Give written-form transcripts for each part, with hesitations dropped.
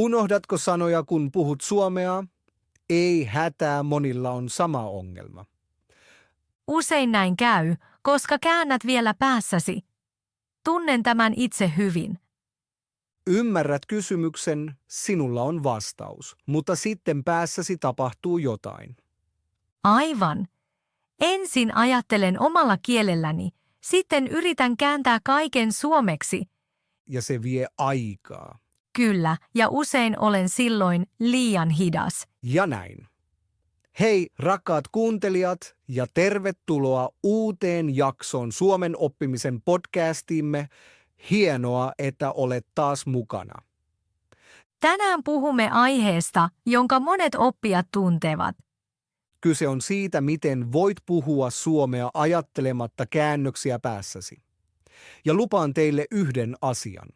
Unohdatko sanoja, kun puhut suomea? Ei hätää, monilla on sama ongelma. Usein näin käy, koska käännät vielä päässäsi. Tunnen tämän itse hyvin. Ymmärrät kysymyksen, sinulla on vastaus, mutta sitten päässäsi tapahtuu jotain. Aivan. Ensin ajattelen omalla kielelläni, sitten yritän kääntää kaiken suomeksi. Ja se vie aikaa. Kyllä, ja usein olen silloin liian hidas. Ja näin. Hei, rakkaat kuuntelijat, ja tervetuloa uuteen jaksoon Suomen oppimisen podcastiimme. Hienoa, että olet taas mukana. Tänään puhumme aiheesta, jonka monet oppijat tuntevat. Kyse on siitä, miten voit puhua suomea ajattelematta käännöksiä päässäsi. Ja lupaan teille yhden asian.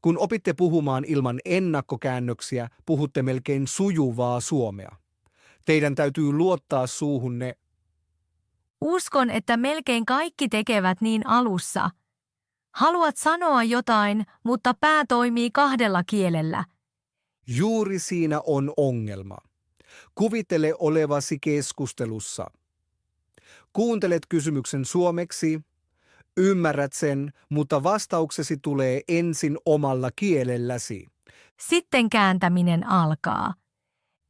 Kun opitte puhumaan ilman ennakkokäännöksiä, puhutte melkein sujuvaa suomea. Teidän täytyy luottaa suuhunne. Uskon, että melkein kaikki tekevät niin alussa. Haluat sanoa jotain, mutta pää toimii kahdella kielellä. Juuri siinä on ongelma. Kuvittele olevasi keskustelussa. Kuuntelet kysymyksen suomeksi, ymmärrät sen, mutta vastauksesi tulee ensin omalla kielelläsi. Sitten kääntäminen alkaa.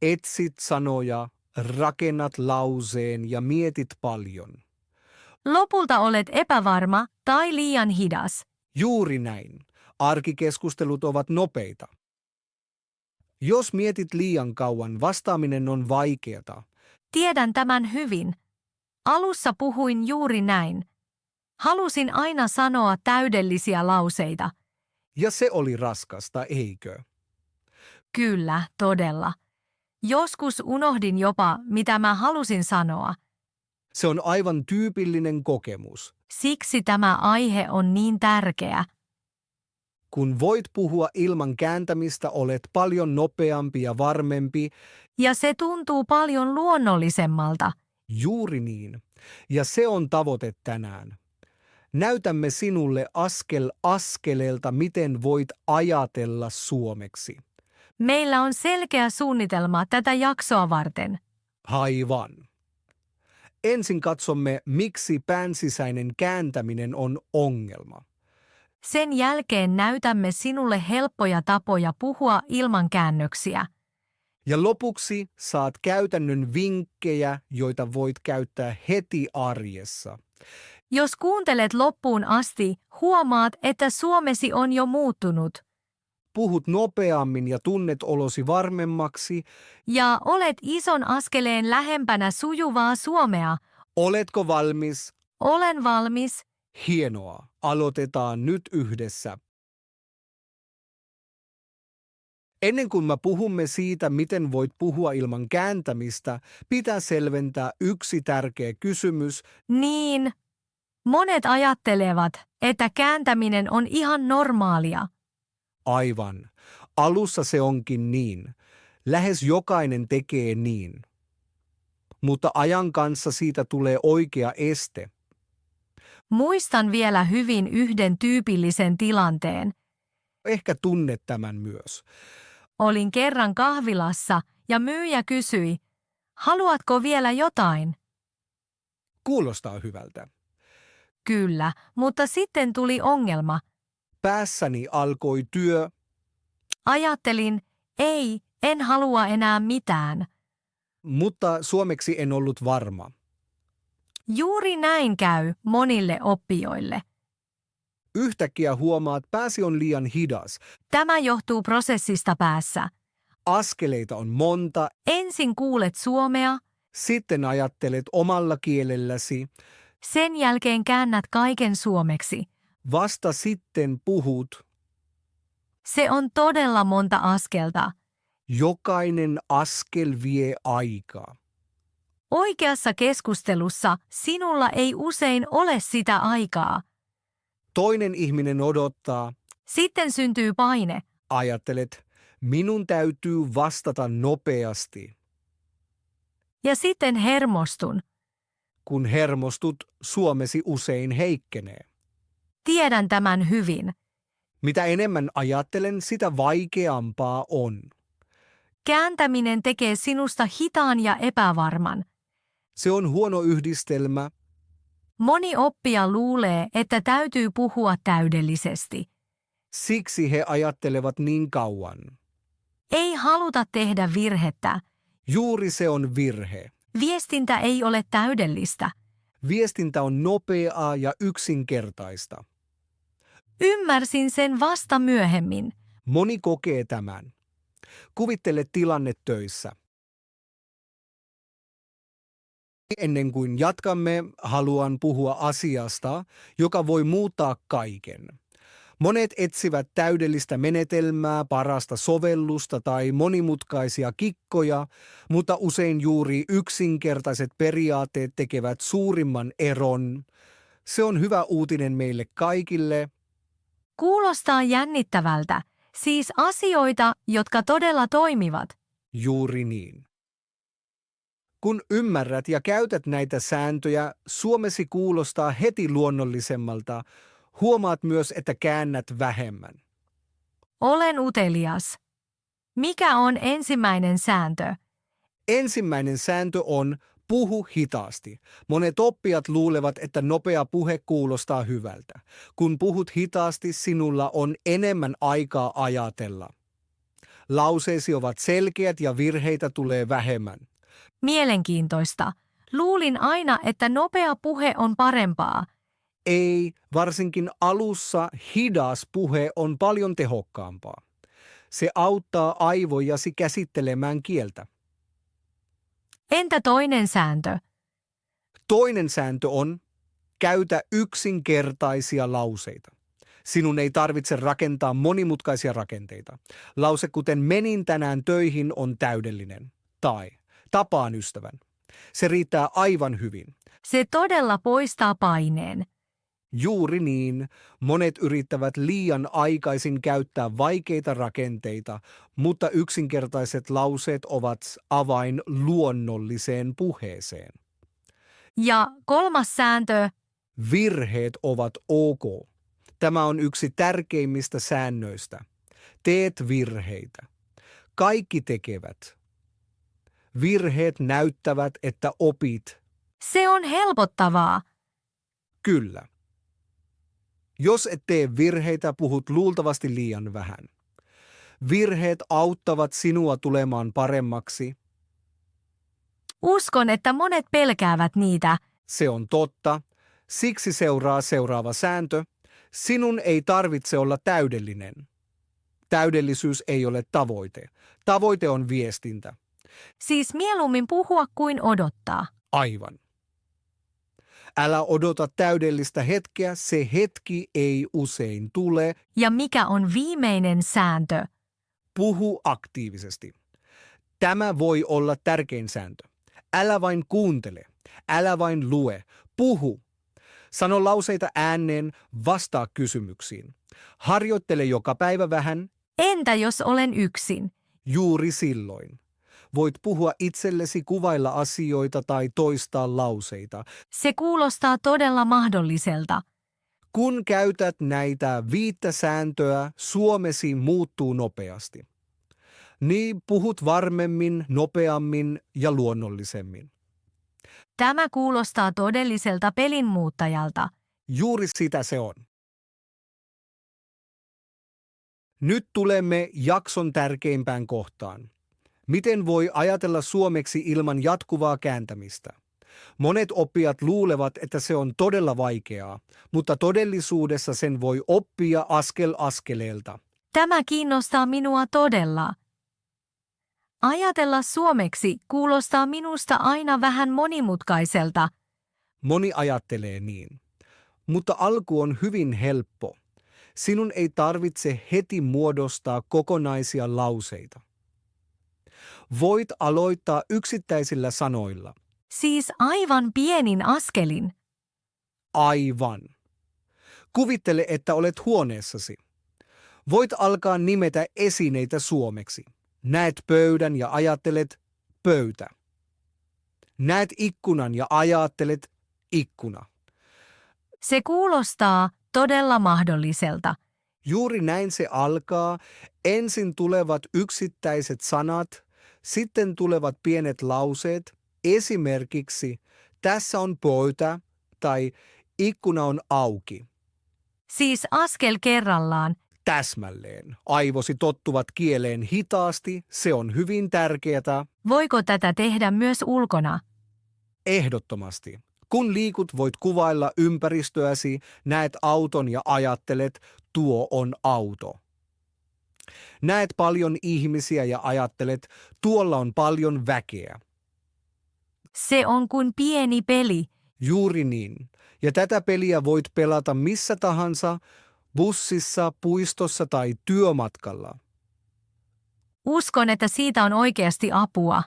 Etsit sanoja, rakennat lauseen ja mietit paljon. Lopulta olet epävarma tai liian hidas. Juuri näin. Arkikeskustelut ovat nopeita. Jos mietit liian kauan, vastaaminen on vaikeata. Tiedän tämän hyvin. Alussa puhuin juuri näin. Halusin aina sanoa täydellisiä lauseita. Ja se oli raskasta, eikö? Kyllä, todella. Joskus unohdin jopa, mitä mä halusin sanoa. Se on aivan tyypillinen kokemus. Siksi tämä aihe on niin tärkeä. Kun voit puhua ilman kääntämistä, olet paljon nopeampi ja varmempi. Ja se tuntuu paljon luonnollisemmalta. Juuri niin. Ja se on tavoite tänään. Näytämme sinulle askel askeleelta, miten voit ajatella suomeksi. Meillä on selkeä suunnitelma tätä jaksoa varten. Aivan. Ensin katsomme, miksi päänsisäinen kääntäminen on ongelma. Sen jälkeen näytämme sinulle helppoja tapoja puhua ilman käännöksiä. Ja lopuksi saat käytännön vinkkejä, joita voit käyttää heti arjessa. Jos kuuntelet loppuun asti, huomaat, että suomesi on jo muuttunut. Puhut nopeammin ja tunnet olosi varmemmaksi. Ja olet ison askeleen lähempänä sujuvaa suomea. Oletko valmis? Olen valmis. Hienoa. Aloitetaan nyt yhdessä. Ennen kuin me puhumme siitä, miten voit puhua ilman kääntämistä, pitää selventää yksi tärkeä kysymys. Niin. Monet ajattelevat, että kääntäminen on ihan normaalia. Aivan. Alussa se onkin niin. Lähes jokainen tekee niin. Mutta ajan kanssa siitä tulee oikea este. Muistan vielä hyvin yhden tyypillisen tilanteen. Ehkä tunnet tämän myös. Olin kerran kahvilassa ja myyjä kysyi, haluatko vielä jotain? Kuulostaa hyvältä. Kyllä, mutta sitten tuli ongelma. Päässäni alkoi työ. Ajattelin, ei, en halua enää mitään. Mutta suomeksi en ollut varma. Juuri näin käy monille oppijoille. Yhtäkkiä huomaat, pääsi on liian hidas. Tämä johtuu prosessista päässä. Askeleita on monta. Ensin kuulet suomea, Sitten ajattelet omalla kielelläsi. sen jälkeen käännät kaiken suomeksi. Vasta sitten puhut. Se on todella monta askelta. Jokainen askel vie aikaa. Oikeassa keskustelussa sinulla ei usein ole sitä aikaa. Toinen ihminen odottaa. Sitten syntyy paine. Ajattelet, minun täytyy vastata nopeasti. Ja sitten hermostun. Kun hermostut, suomesi usein heikkenee. Tiedän tämän hyvin. Mitä enemmän ajattelen, sitä vaikeampaa on. Kääntäminen tekee sinusta hitaan ja epävarman. Se on huono yhdistelmä. Moni oppija luulee, että täytyy puhua täydellisesti. Siksi he ajattelevat niin kauan. Ei haluta tehdä virhettä. Juuri se on virhe. Viestintä ei ole täydellistä. Viestintä on nopeaa ja yksinkertaista. Ymmärsin sen vasta myöhemmin. Moni kokee tämän. Kuvittele tilanne töissä. Ennen kuin jatkamme, haluan puhua asiasta, joka voi muuttaa kaiken. Monet etsivät täydellistä menetelmää, parasta sovellusta tai monimutkaisia kikkoja, mutta usein juuri yksinkertaiset periaatteet tekevät suurimman eron. Se on hyvä uutinen meille kaikille. Kuulostaa jännittävältä. Siis asioita, jotka todella toimivat. Juuri niin. Kun ymmärrät ja käytät näitä sääntöjä, suomesi kuulostaa heti luonnollisemmalta. Huomaat myös, että käännät vähemmän. Olen utelias. Mikä on ensimmäinen sääntö? Ensimmäinen sääntö on puhu hitaasti. Monet oppijat luulevat, että nopea puhe kuulostaa hyvältä. Kun puhut hitaasti, sinulla on enemmän aikaa ajatella. Lauseesi ovat selkeät ja virheitä tulee vähemmän. Mielenkiintoista. Luulin aina, että nopea puhe on parempaa. Ei, varsinkin alussa hidas puhe on paljon tehokkaampaa. Se auttaa aivojasi käsittelemään kieltä. Entä toinen sääntö? Toinen sääntö on, käytä yksinkertaisia lauseita. Sinun ei tarvitse rakentaa monimutkaisia rakenteita. Lause kuten menin tänään töihin on täydellinen. Tai tapaan ystävän. Se riittää aivan hyvin. Se todella poistaa paineen. Juuri niin, monet yrittävät liian aikaisin käyttää vaikeita rakenteita, mutta yksinkertaiset lauseet ovat avain luonnolliseen puheeseen. Ja kolmas sääntö. Virheet ovat ok. Tämä on yksi tärkeimmistä säännöistä. Teet virheitä. Kaikki tekevät. Virheet näyttävät, että opit. Se on helpottavaa. Kyllä. Jos et tee virheitä, puhut luultavasti liian vähän. Virheet auttavat sinua tulemaan paremmaksi. Uskon, että monet pelkäävät niitä. Se on totta. Siksi seuraa seuraava sääntö. Sinun ei tarvitse olla täydellinen. Täydellisyys ei ole tavoite. Tavoite on viestintä. Siis mieluummin puhua kuin odottaa. Aivan. Älä odota täydellistä hetkeä, se hetki ei usein tule. Ja mikä on viimeinen sääntö? Puhu aktiivisesti. Tämä voi olla tärkein sääntö. Älä vain kuuntele, älä vain lue, puhu. Sano lauseita ääneen, vastaa kysymyksiin. Harjoittele joka päivä vähän. Entä jos olen yksin? Juuri silloin. Voit puhua itsellesi, kuvailla asioita tai toistaa lauseita. Se kuulostaa todella mahdolliselta. Kun käytät näitä 5 sääntöä, suomesi muuttuu nopeasti. Niin puhut varmemmin, nopeammin ja luonnollisemmin. Tämä kuulostaa todelliselta pelinmuuttajalta. Juuri sitä se on. Nyt tulemme jakson tärkeimpään kohtaan. Miten voi ajatella suomeksi ilman jatkuvaa kääntämistä? Monet oppijat luulevat, että se on todella vaikeaa, mutta todellisuudessa sen voi oppia askel askeleelta. Tämä kiinnostaa minua todella. Ajatella suomeksi kuulostaa minusta aina vähän monimutkaiselta. Moni ajattelee niin. Mutta alku on hyvin helppo. Sinun ei tarvitse heti muodostaa kokonaisia lauseita. Voit aloittaa yksittäisillä sanoilla. Siis aivan pienin askelin. Aivan. Kuvittele, että olet huoneessasi. Voit alkaa nimetä esineitä suomeksi. Näet pöydän ja ajattelet pöytä. Näet ikkunan ja ajattelet ikkuna. Se kuulostaa todella mahdolliselta. Juuri näin se alkaa. Ensin tulevat yksittäiset sanat, sitten tulevat pienet lauseet. Esimerkiksi tässä on pöytä tai ikkuna on auki. Siis askel kerrallaan. Täsmälleen. Aivosi tottuvat kieleen hitaasti, se on hyvin tärkeää. Voiko tätä tehdä myös ulkona? Ehdottomasti. Kun liikut, voit kuvailla ympäristöäsi, näet auton ja ajattelet, tuo on auto. Näet paljon ihmisiä ja ajattelet, tuolla on paljon väkeä. Se on kuin pieni peli. Juuri niin. Ja tätä peliä voit pelata missä tahansa, bussissa, puistossa tai työmatkalla. Uskon, että siitä on oikeasti apua.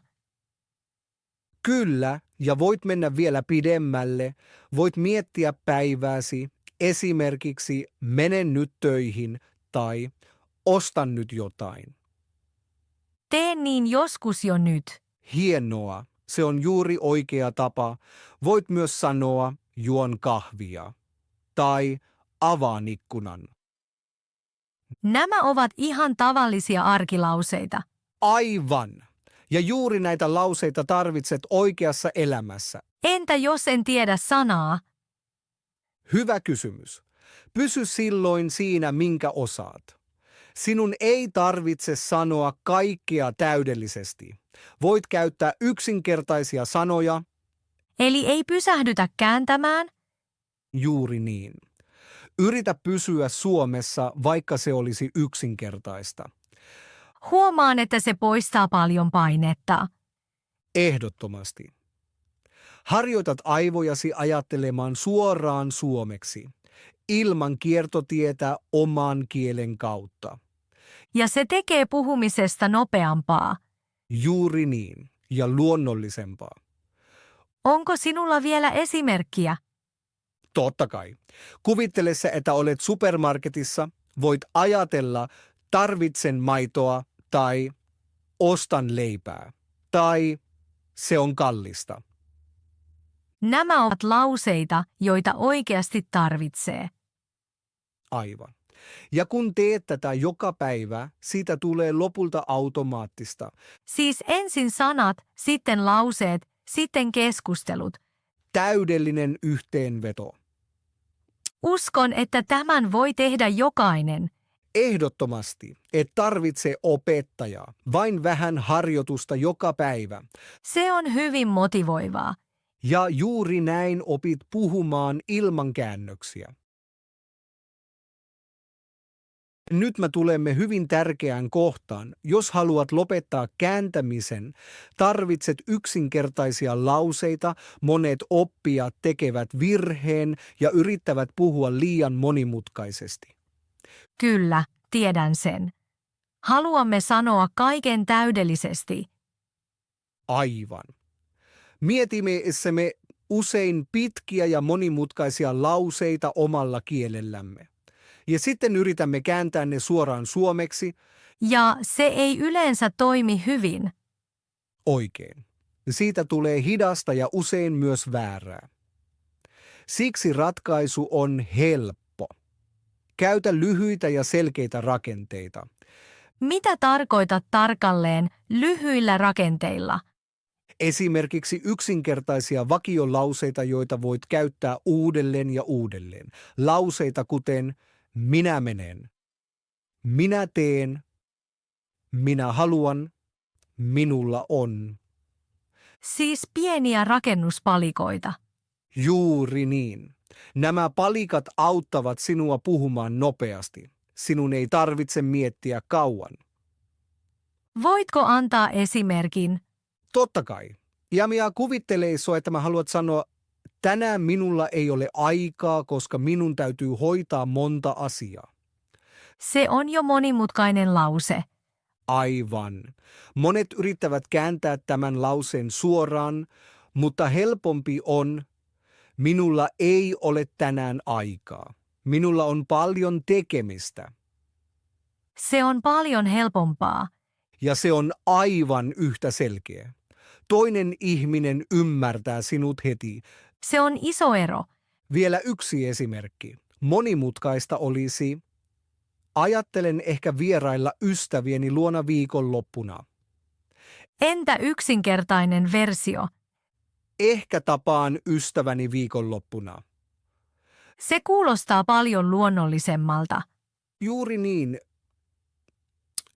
Kyllä, ja voit mennä vielä pidemmälle. Voit miettiä päivääsi, esimerkiksi mene nyt töihin tai ostan nyt jotain. Teen niin joskus jo nyt. Hienoa, se on juuri oikea tapa. Voit myös sanoa juon kahvia tai avaan ikkunan. Nämä ovat ihan tavallisia arkilauseita. Aivan. Ja juuri näitä lauseita tarvitset oikeassa elämässä. Entä jos en tiedä sanaa? Hyvä kysymys. Pysy silloin siinä, minkä osaat. Sinun ei tarvitse sanoa kaikkea täydellisesti. Voit käyttää yksinkertaisia sanoja. Eli ei pysähdytä kääntämään? Juuri niin. Yritä pysyä Suomessa, vaikka se olisi yksinkertaista. Huomaan, että se poistaa paljon painetta. Ehdottomasti. Harjoitat aivojasi ajattelemaan suoraan suomeksi, ilman kiertotietä oman kielen kautta. Ja se tekee puhumisesta nopeampaa. Juuri niin, ja luonnollisempaa. Onko sinulla vielä esimerkkiä? Totta kai. Kuvittele se, että olet supermarketissa, voit ajatella tarvitsen maitoa tai ostan leipää tai se on kallista. Nämä ovat lauseita, joita oikeasti tarvitsee. Aivan. Ja kun teet tätä joka päivä, siitä tulee lopulta automaattista. Siis ensin sanat, sitten lauseet, sitten keskustelut. Täydellinen yhteenveto. Uskon, että tämän voi tehdä jokainen. Ehdottomasti et tarvitse opettajaa, vain vähän harjoitusta joka päivä. Se on hyvin motivoivaa. Ja juuri näin opit puhumaan ilman käännöksiä. Nyt me tulemme hyvin tärkeään kohtaan. Jos haluat lopettaa kääntämisen, tarvitset yksinkertaisia lauseita. Monet oppijat tekevät virheen ja yrittävät puhua liian monimutkaisesti. Kyllä, tiedän sen. Haluamme sanoa kaiken täydellisesti. Aivan. Mietimme usein pitkiä ja monimutkaisia lauseita omalla kielellämme. Ja sitten yritämme kääntää ne suoraan suomeksi. Ja se ei yleensä toimi hyvin. Oikein. Siitä tulee hidasta ja usein myös väärää. Siksi ratkaisu on helppo. Käytä lyhyitä ja selkeitä rakenteita. Mitä tarkoitat tarkalleen lyhyillä rakenteilla? Esimerkiksi yksinkertaisia vakiolauseita, joita voit käyttää uudelleen ja uudelleen. Lauseita kuten minä menen, minä teen, minä haluan, minulla on. Siis pieniä rakennuspalikoita. Juuri niin. Nämä palikat auttavat sinua puhumaan nopeasti. Sinun ei tarvitse miettiä kauan. Voitko antaa esimerkin? Totta kai. Ja minä kuvittelen, että mä haluat sanoa, tänään minulla ei ole aikaa, koska minun täytyy hoitaa monta asiaa. Se on jo monimutkainen lause. Aivan. Monet yrittävät kääntää tämän lauseen suoraan, mutta helpompi on, minulla ei ole tänään aikaa. Minulla on paljon tekemistä. Se on paljon helpompaa. Ja se on aivan yhtä selkeä. Toinen ihminen ymmärtää sinut heti. Se on iso ero. Vielä yksi esimerkki. Monimutkaista olisi, Ajattelen ehkä vierailla ystävieni luona viikonloppuna. Entä yksinkertainen versio? Ehkä tapaan ystäväni viikonloppuna. Se kuulostaa paljon luonnollisemmalta. Juuri niin.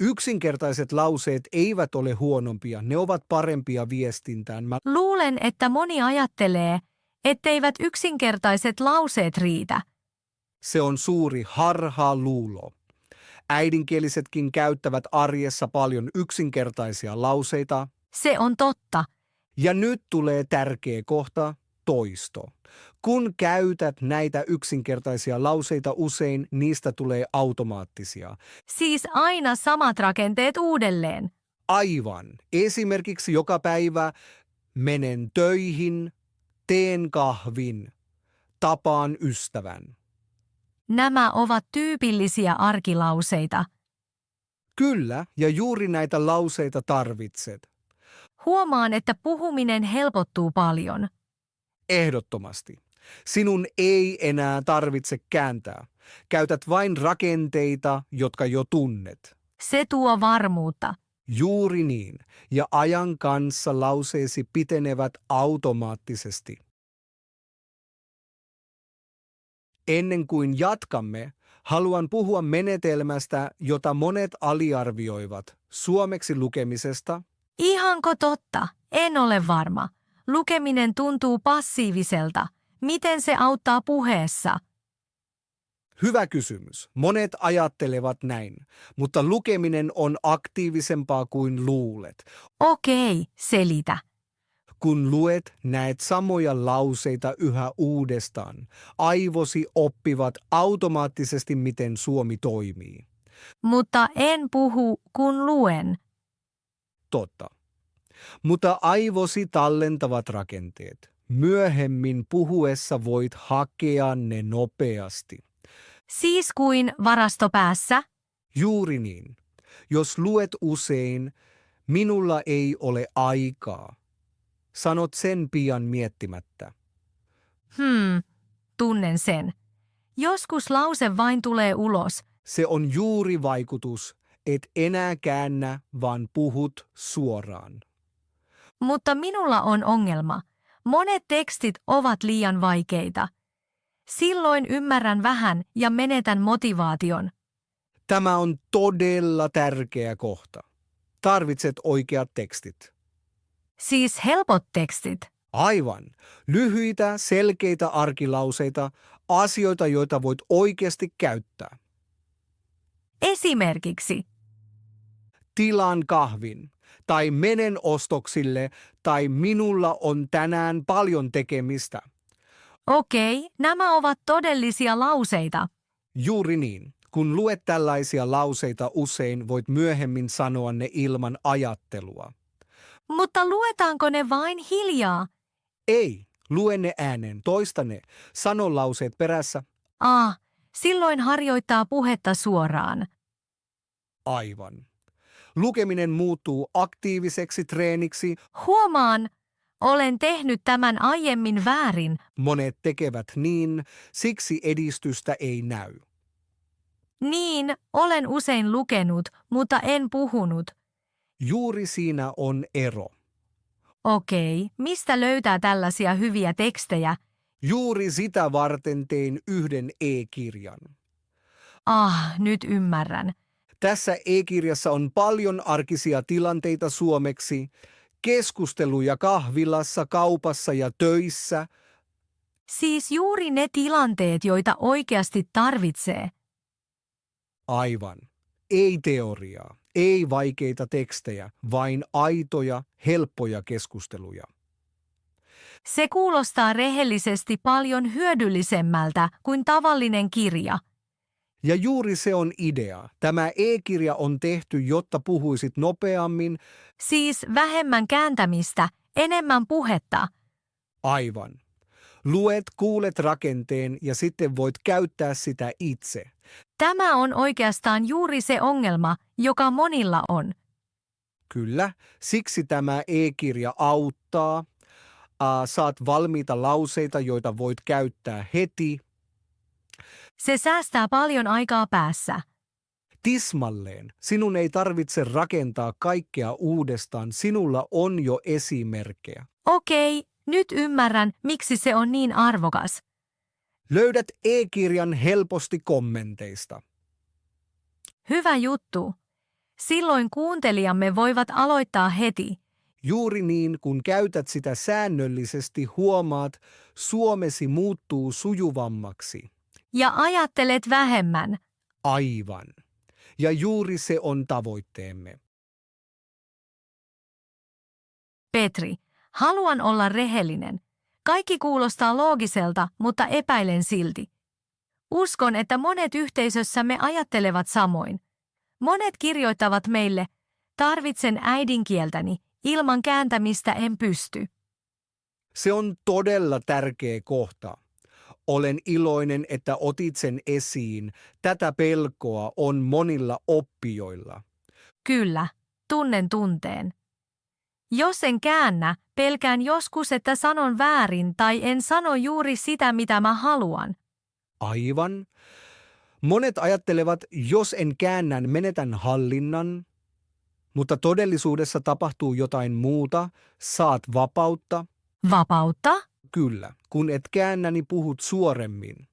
Yksinkertaiset lauseet eivät ole huonompia, ne ovat parempia viestintään. Luulen, että moni ajattelee, etteivät yksinkertaiset lauseet riitä. Se on suuri harhaluulo. Äidinkielisetkin käyttävät arjessa paljon yksinkertaisia lauseita. Se on totta. Ja nyt tulee tärkeä kohta, toisto. Kun käytät näitä yksinkertaisia lauseita usein, niistä tulee automaattisia. Siis aina samat rakenteet uudelleen. Aivan. Esimerkiksi joka päivä menen töihin, teen kahvin, tapaan ystävän. Nämä ovat tyypillisiä arkilauseita. Kyllä, ja juuri näitä lauseita tarvitset. Huomaan, että puhuminen helpottuu paljon. Ehdottomasti. Sinun ei enää tarvitse kääntää. Käytät vain rakenteita, jotka jo tunnet. Se tuo varmuutta. Juuri niin, ja ajan kanssa lauseesi pitenevät automaattisesti. Ennen kuin jatkamme, haluan puhua menetelmästä, jota monet aliarvioivat, suomeksi lukemisesta. Ihanko totta? En ole varma. Lukeminen tuntuu passiiviselta. Miten se auttaa puheessa? Hyvä kysymys. Monet ajattelevat näin, mutta lukeminen on aktiivisempaa kuin luulet. Okei, selitä. Kun luet, näet samoja lauseita yhä uudestaan. Aivosi oppivat automaattisesti, miten suomi toimii. Mutta en puhu, kun luen. Totta. Mutta aivosi tallentavat rakenteet. Myöhemmin puhuessa voit hakea ne nopeasti. Siis kuin varastopäässä? Juuri niin. Jos luet usein, minulla ei ole aikaa. Sanot sen pian miettimättä. Tunnen sen. Joskus lause vain tulee ulos. Se on juuri vaikutus, et enää käännä, vaan puhut suoraan. Mutta minulla on ongelma. Monet tekstit ovat liian vaikeita. Silloin ymmärrän vähän ja menetän motivaation. Tämä on todella tärkeä kohta. Tarvitset oikeat tekstit. Siis helpot tekstit. Aivan. Lyhyitä, selkeitä arkilauseita, asioita, joita voit oikeasti käyttää. Esimerkiksi. Tilaan kahvin, tai menen ostoksille, tai minulla on tänään paljon tekemistä. Okei, nämä ovat todellisia lauseita. Juuri niin. Kun luet tällaisia lauseita usein, voit myöhemmin sanoa ne ilman ajattelua. Mutta luetaanko ne vain hiljaa? Ei, lue ne ääneen, toista ne, sano lauseet perässä. Silloin harjoittaa puhetta suoraan. Aivan. Lukeminen muuttuu aktiiviseksi treeniksi. Huomaan, olen tehnyt tämän aiemmin väärin. Monet tekevät niin, siksi edistystä ei näy. Niin, olen usein lukenut, mutta en puhunut. Juuri siinä on ero. Okei, mistä löytää tällaisia hyviä tekstejä? Juuri sitä varten tein yhden e-kirjan. Nyt ymmärrän. Tässä e-kirjassa on paljon arkisia tilanteita suomeksi, keskusteluja kahvilassa, kaupassa ja töissä. Siis juuri ne tilanteet, joita oikeasti tarvitsee. Aivan. Ei teoriaa, ei vaikeita tekstejä, vain aitoja, helppoja keskusteluja. Se kuulostaa rehellisesti paljon hyödyllisemmältä kuin tavallinen kirja. Ja juuri se on idea. Tämä e-kirja on tehty, jotta puhuisit nopeammin. Siis vähemmän kääntämistä, enemmän puhetta. Aivan. Luet, kuulet rakenteen ja sitten voit käyttää sitä itse. Tämä on oikeastaan juuri se ongelma, joka monilla on. Kyllä, siksi tämä e-kirja auttaa. Saat valmiita lauseita, joita voit käyttää heti. Se säästää paljon aikaa päässä. Tismalleen. Sinun ei tarvitse rakentaa kaikkea uudestaan. Sinulla on jo esimerkkejä. Okei, nyt ymmärrän, miksi se on niin arvokas. Löydät e-kirjan helposti kommenteista. Hyvä juttu. Silloin kuuntelijamme voivat aloittaa heti. Juuri niin, kun käytät sitä säännöllisesti, huomaat, suomesi muuttuu sujuvammaksi. Ja ajattelet vähemmän. Aivan. Ja juuri se on tavoitteemme. Petri, haluan olla rehellinen. Kaikki kuulostaa loogiselta, mutta epäilen silti. Uskon, että monet yhteisössämme ajattelevat samoin. Monet kirjoittavat meille, tarvitsen äidinkieltäni, ilman kääntämistä en pysty. Se on todella tärkeä kohta. Olen iloinen, että otit sen esiin. Tätä pelkoa on monilla oppijoilla. Kyllä, tunnen tunteen. Jos en käännä, pelkään joskus, että sanon väärin tai en sano juuri sitä, mitä mä haluan. Aivan. Monet ajattelevat, jos en käännän, menetän hallinnan. Mutta todellisuudessa tapahtuu jotain muuta. Saat vapautta. Vapautta? Kyllä, kun et käännä, niin puhut suoremmin.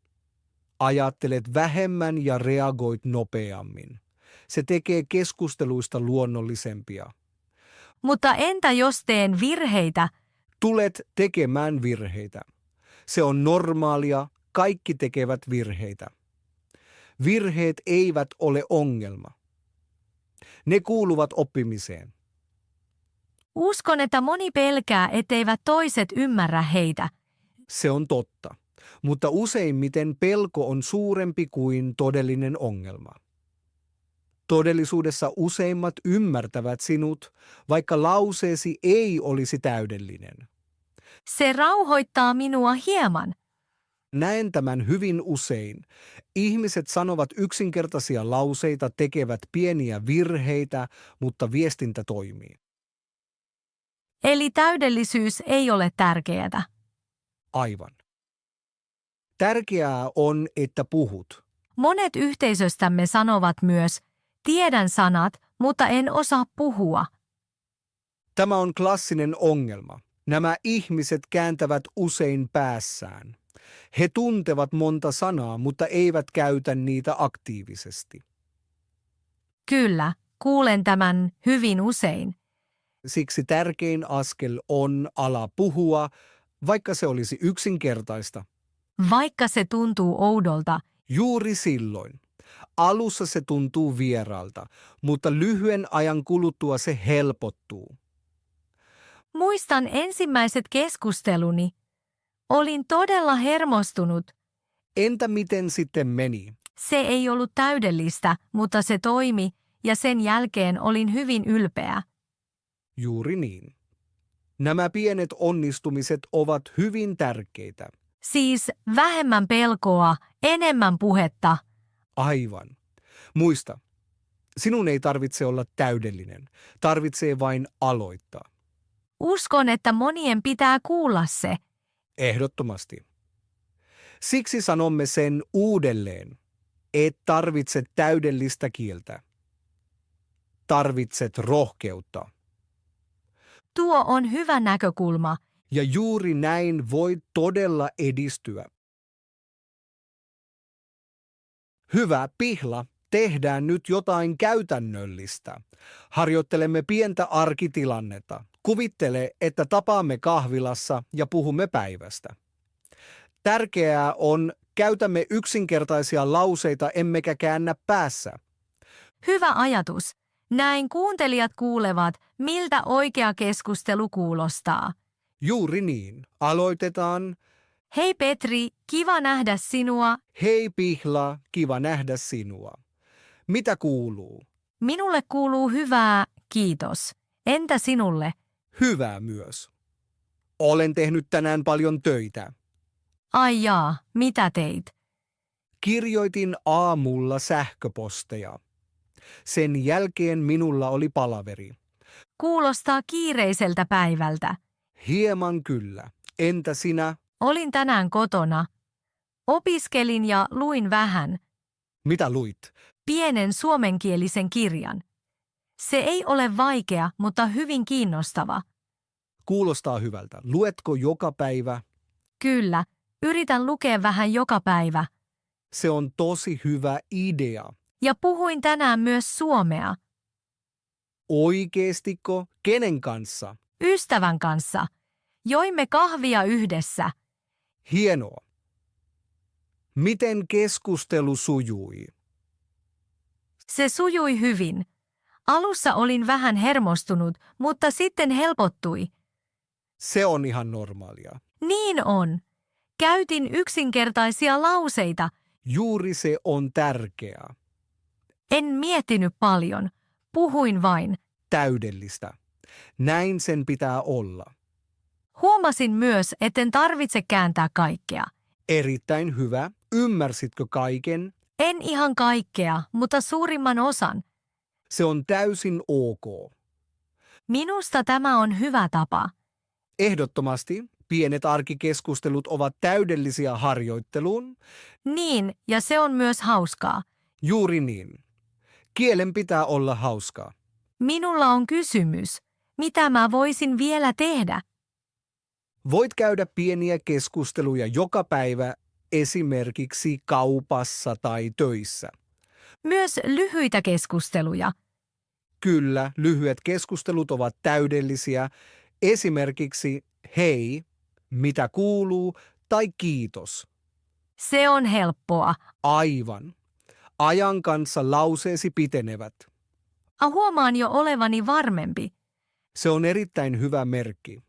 Ajattelet vähemmän ja reagoit nopeammin. Se tekee keskusteluista luonnollisempia. Mutta entä jos teen virheitä? Tulet tekemään virheitä. Se on normaalia, kaikki tekevät virheitä. Virheet eivät ole ongelma. Ne kuuluvat oppimiseen. Uskon, että moni pelkää, etteivät toiset ymmärrä heitä. Se on totta, mutta useimmiten pelko on suurempi kuin todellinen ongelma. Todellisuudessa useimmat ymmärtävät sinut, vaikka lauseesi ei olisi täydellinen. Se rauhoittaa minua hieman. Näen tämän hyvin usein. Ihmiset sanovat yksinkertaisia lauseita, tekevät pieniä virheitä, mutta viestintä toimii. Eli täydellisyys ei ole tärkeää. Aivan. Tärkeää on, että puhut. Monet yhteisöstämme sanovat myös, tiedän sanat, mutta en osaa puhua. Tämä on klassinen ongelma. Nämä ihmiset kääntävät usein päässään. He tuntevat monta sanaa, mutta eivät käytä niitä aktiivisesti. Kyllä, kuulen tämän hyvin usein. Siksi tärkein askel on ala puhua, vaikka se olisi yksinkertaista. Vaikka se tuntuu oudolta, Juuri silloin. Alussa se tuntuu vieraalta, mutta lyhyen ajan kuluttua se helpottuu. muistan ensimmäiset keskusteluni. Olin todella hermostunut. Entä miten sitten meni? Se ei ollut täydellistä, mutta se toimi, ja sen jälkeen olin hyvin ylpeä. Juuri niin. Nämä pienet onnistumiset ovat hyvin tärkeitä. Siis vähemmän pelkoa, enemmän puhetta. Aivan. Muista, sinun ei tarvitse olla täydellinen. Tarvitsee vain aloittaa. Uskon, että monien pitää kuulla se. Ehdottomasti. Siksi sanomme sen uudelleen. Et tarvitse täydellistä kieltä. Tarvitset rohkeutta. Tuo on hyvä näkökulma. Ja juuri näin voit todella edistyä. Hyvä Pihla, tehdään nyt jotain käytännöllistä. Harjoittelemme pientä arkitilannetta. Kuvittele, että tapaamme kahvilassa ja puhumme päivästä. Tärkeää on, käytämme yksinkertaisia lauseita emmekä käännä päässä. Hyvä ajatus. Näin kuuntelijat kuulevat, miltä oikea keskustelu kuulostaa. Juuri niin. Aloitetaan. Hei Petri, kiva nähdä sinua. Hei Pihla, kiva nähdä sinua. Mitä kuuluu? Minulle kuuluu hyvää, kiitos. Entä sinulle? Hyvää myös. Olen tehnyt tänään paljon töitä. Ai jaa, mitä teit? Kirjoitin aamulla sähköposteja. Sen jälkeen minulla oli palaveri. Kuulostaa kiireiseltä päivältä. Hieman kyllä. Entä sinä? Olin tänään kotona. Opiskelin ja luin vähän. Mitä luit? pienen suomenkielisen kirjan. Se ei ole vaikea, mutta hyvin kiinnostava. Kuulostaa hyvältä. Luetko joka päivä? Kyllä, yritän lukea vähän joka päivä. Se on tosi hyvä idea. Ja puhuin tänään myös suomea. Oikeestiko? Kenen kanssa? Ystävän kanssa. Joimme kahvia yhdessä. Hienoa. Miten keskustelu sujui? Se sujui hyvin. Alussa olin vähän hermostunut, mutta sitten helpottui. Se on ihan normaalia. Niin on. Käytin yksinkertaisia lauseita. Juuri se on tärkeää. En miettinyt paljon. Puhuin vain. Täydellistä. Näin sen pitää olla. Huomasin myös, etten tarvitse kääntää kaikkea. Erittäin hyvä. Ymmärsitkö kaiken? En ihan kaikkea, mutta suurimman osan. Se on täysin ok. Minusta tämä on hyvä tapa. Ehdottomasti pienet arkikeskustelut ovat täydellisiä harjoitteluun. Niin, ja se on myös hauskaa. Juuri niin. Kielen pitää olla hauskaa. Minulla on kysymys. Mitä mä voisin vielä tehdä? Voit käydä pieniä keskusteluja joka päivä esimerkiksi kaupassa tai töissä. Myös lyhyitä keskusteluja. Kyllä, lyhyet keskustelut ovat täydellisiä. Esimerkiksi hei, mitä kuuluu tai kiitos. Se on helppoa. Aivan. Ajan kanssa lauseesi pitenevät. Huomaan jo olevani varmempi. Se on erittäin hyvä merkki.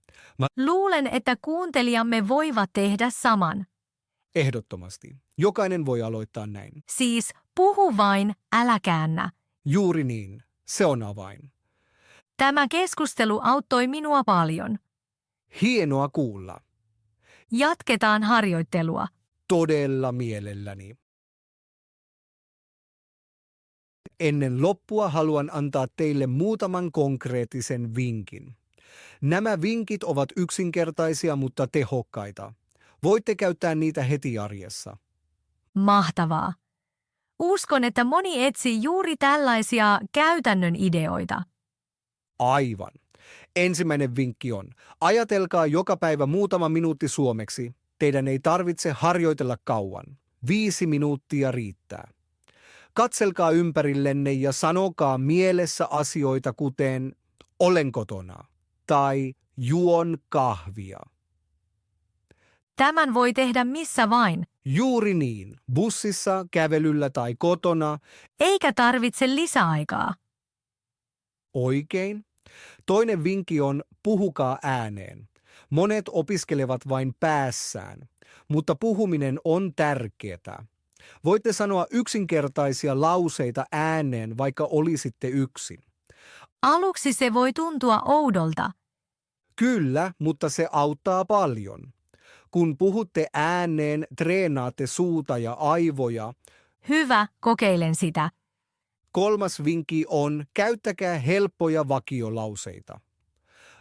Luulen, että kuuntelijamme voivat tehdä saman. Ehdottomasti. Jokainen voi aloittaa näin. Siis puhu vain, älä käännä. Juuri niin. Se on avain. Tämä keskustelu auttoi minua paljon. Hienoa kuulla. Jatketaan harjoittelua. Todella mielelläni. Ennen loppua haluan antaa teille muutaman konkreettisen vinkin. Nämä vinkit ovat yksinkertaisia, mutta tehokkaita. Voitte käyttää niitä heti arjessa. Mahtavaa. Uskon, että moni etsii juuri tällaisia käytännön ideoita. Aivan. Ensimmäinen vinkki on, ajatelkaa joka päivä muutama minuutti suomeksi. Teidän ei tarvitse harjoitella kauan. 5 minuuttia riittää. Katselkaa ympärillenne ja sanokaa mielessä asioita kuten olen kotona tai juon kahvia. Tämän voi tehdä missä vain, Juuri niin, bussissa, kävelyllä tai kotona. eikä tarvitse lisäaikaa. Oikein. Toinen vinkki on puhukaa ääneen. Monet opiskelevat vain päässään, mutta puhuminen on tärkeää. Voitte sanoa yksinkertaisia lauseita ääneen, vaikka olisitte yksin. Aluksi se voi tuntua oudolta. Kyllä, mutta se auttaa paljon. Kun puhutte ääneen, treenaatte suuta ja aivoja. Hyvä, kokeilen sitä. Kolmas vinkki on, käyttäkää helppoja vakiolauseita.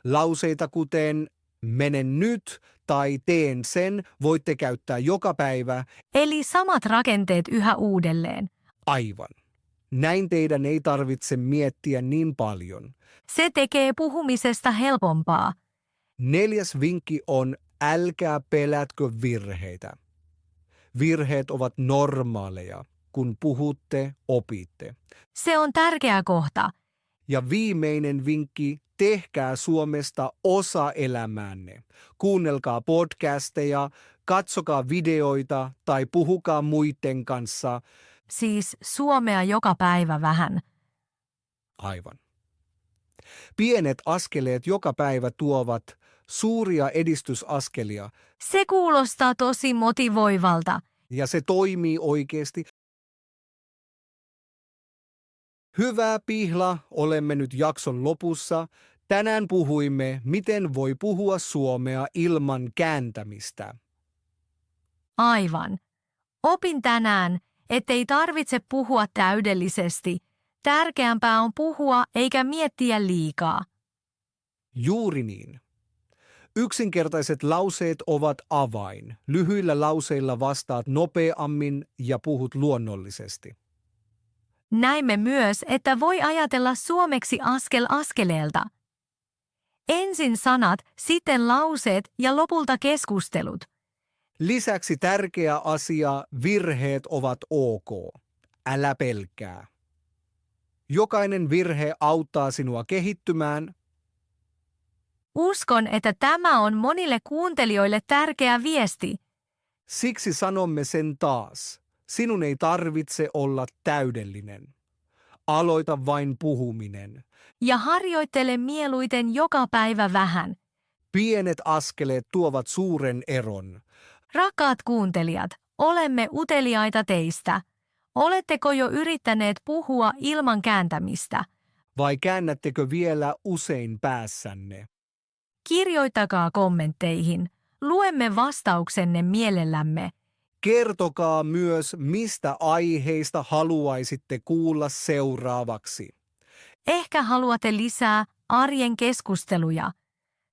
Lauseita kuten menen nyt tai teen sen voitte käyttää joka päivä. Eli samat rakenteet yhä uudelleen. Aivan. Näin teidän ei tarvitse miettiä niin paljon. Se tekee puhumisesta helpompaa. 4. vinkki on, älkää pelätkö virheitä. Virheet ovat normaaleja. Kun puhutte, opitte. Se on tärkeä kohta. Ja viimeinen vinkki, tehkää Suomesta osa elämäänne. Kuunnelkaa podcasteja, katsokaa videoita tai puhukaa muiden kanssa. Siis suomea joka päivä vähän. Aivan. Pienet askeleet joka päivä tuovat suuria edistysaskelia Se kuulostaa tosi motivoivalta. ja se toimii oikeasti. Hyvä Pihla, olemme nyt jakson lopussa. Tänään puhuimme, miten voi puhua suomea ilman kääntämistä. Aivan. Opin tänään, ettei tarvitse puhua täydellisesti. Tärkeämpää on puhua eikä miettiä liikaa. Juuri niin. Yksinkertaiset lauseet ovat avain. Lyhyillä lauseilla vastaat nopeammin ja puhut luonnollisesti. Näimme myös, että voi ajatella suomeksi askel askeleelta. Ensin sanat, sitten lauseet ja lopulta keskustelut. Lisäksi tärkeä asia, virheet ovat ok. Älä pelkää. Jokainen virhe auttaa sinua kehittymään. Uskon, että tämä on monille kuuntelijoille tärkeä viesti. Siksi sanomme sen taas. Sinun ei tarvitse olla täydellinen. Aloita vain puhuminen. Ja harjoittele mieluiten joka päivä vähän. Pienet askeleet tuovat suuren eron. Rakkaat kuuntelijat, olemme uteliaita teistä. Oletteko jo yrittäneet puhua ilman kääntämistä? Vai käännättekö vielä usein päässänne? Kirjoittakaa kommentteihin. Luemme vastauksenne mielellämme. Kertokaa myös, mistä aiheista haluaisitte kuulla seuraavaksi. Ehkä haluatte lisää arjen keskusteluja.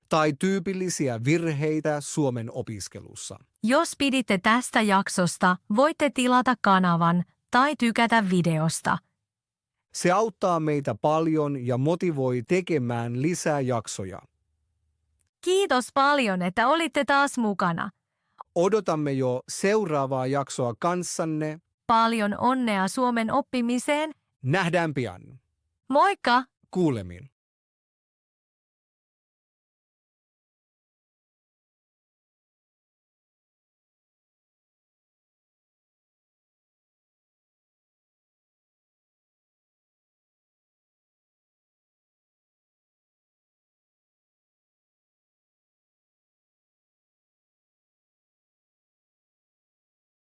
Tai tyypillisiä virheitä Suomen opiskelussa. Jos piditte tästä jaksosta, voitte tilata kanavan tai tykätä videosta. Se auttaa meitä paljon ja motivoi tekemään lisää jaksoja. Kiitos paljon, että olitte taas mukana. Odotamme jo seuraavaa jaksoa kanssanne. Paljon onnea Suomen oppimiseen. Nähdään pian. Moikka! Kuulemiin.